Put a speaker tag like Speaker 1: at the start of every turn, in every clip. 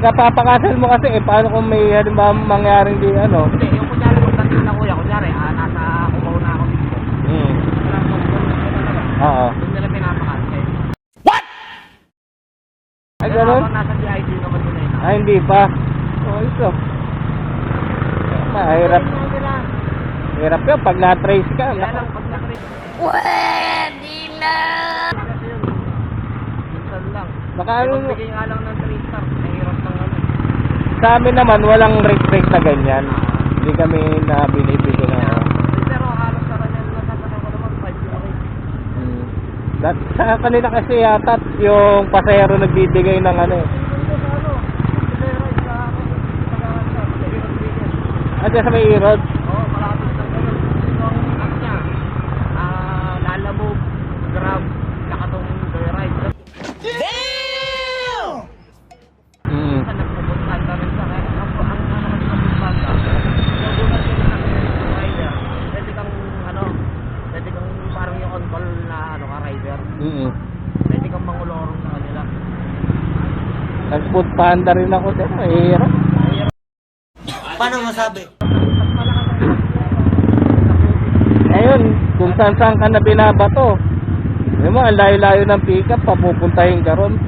Speaker 1: pagka papakasal mo kasi, paano kung may halimbawa mangyaring di ano?
Speaker 2: Hindi, yung kunyari kung dating na kuya, kunyari, nasa Cubao na ako dito.
Speaker 1: Oo.
Speaker 2: Doon nila pinapakasal.
Speaker 1: Ay, ganun?
Speaker 2: Nasa DID naman nila yun.
Speaker 1: Ay, hindi pa. Oh, ito. Mahirap. Hirap yun pag na-trace ka.
Speaker 2: Kaya lang, pag na-trace.
Speaker 3: Pwede na!
Speaker 2: Kasi yun, minsan lang.
Speaker 1: Baka ano,
Speaker 2: Magbigay nga lang ng 3 star, mahirap ng ano.
Speaker 1: sa amin naman, walang restrict na ganyan. Hindi kami na binibigyan ng...
Speaker 2: Pero halos sa kanya nasasakyan ko naman, 5 km.
Speaker 1: Sa kanila kasi yata yung pasahero nagbibigay ng ano eh. At sa may Irod.
Speaker 2: Oo, malapit ng ganun. Ito ang app niya. Lalamove, Grab, saka tong Joyride.
Speaker 3: Damn!
Speaker 2: Minsan nagpupuntahan ka rin sa kaya ang naman sa banda. Nagulat yun ng rider. Pwede kang parang yung on-call na ka rider. Pwede kang mangulorong sa kanila.
Speaker 1: Nag-food panda rin ako din. Mahirap.
Speaker 3: Paano masabi?
Speaker 1: Ngayon, kung saan ka na binabato. Yung mga layo-layo ng pick-up, papupuntahin ka ron.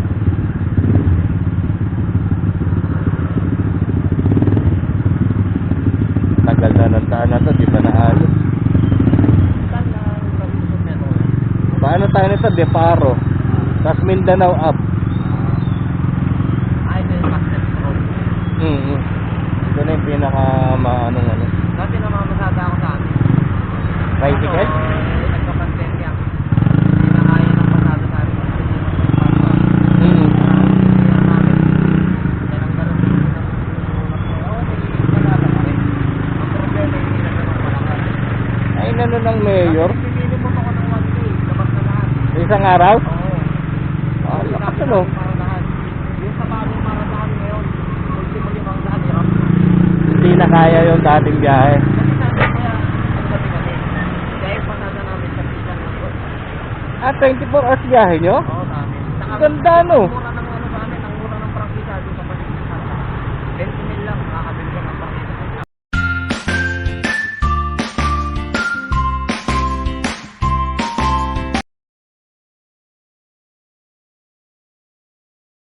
Speaker 1: Tagal na ng daan na to, di ba naayos? Paano tayo nito? Deparo. Tapos Mindanao up.
Speaker 2: Ay, may Pastel Road.
Speaker 1: Ito na yung pinaka maanong ano.
Speaker 2: Dati namamasada ako sa atin.
Speaker 1: Bicycle?
Speaker 2: Nagpa-pandemya. Hindi na kaya ng pasada sa atin. Kasi hindi naman yung pasada.
Speaker 1: Ay, nano ng mayor?
Speaker 2: Pipili mo ako ng 1 day. Labas na lahat.
Speaker 1: Isang araw?
Speaker 2: Oo.
Speaker 1: Ah, lakas ano?
Speaker 2: Para lahat. Yung sa bagong marathon ngayon, ultimo 500 hirap.
Speaker 1: Hindi na kaya yung dating biyahe.
Speaker 2: Kasi sabi kaya, ang sabi kami, kaya yung pasada namin sa pizza na.
Speaker 1: 24 hours biyahe nyo?
Speaker 2: Oo, sa amin. Saka,
Speaker 1: Ganda, no?
Speaker 2: mura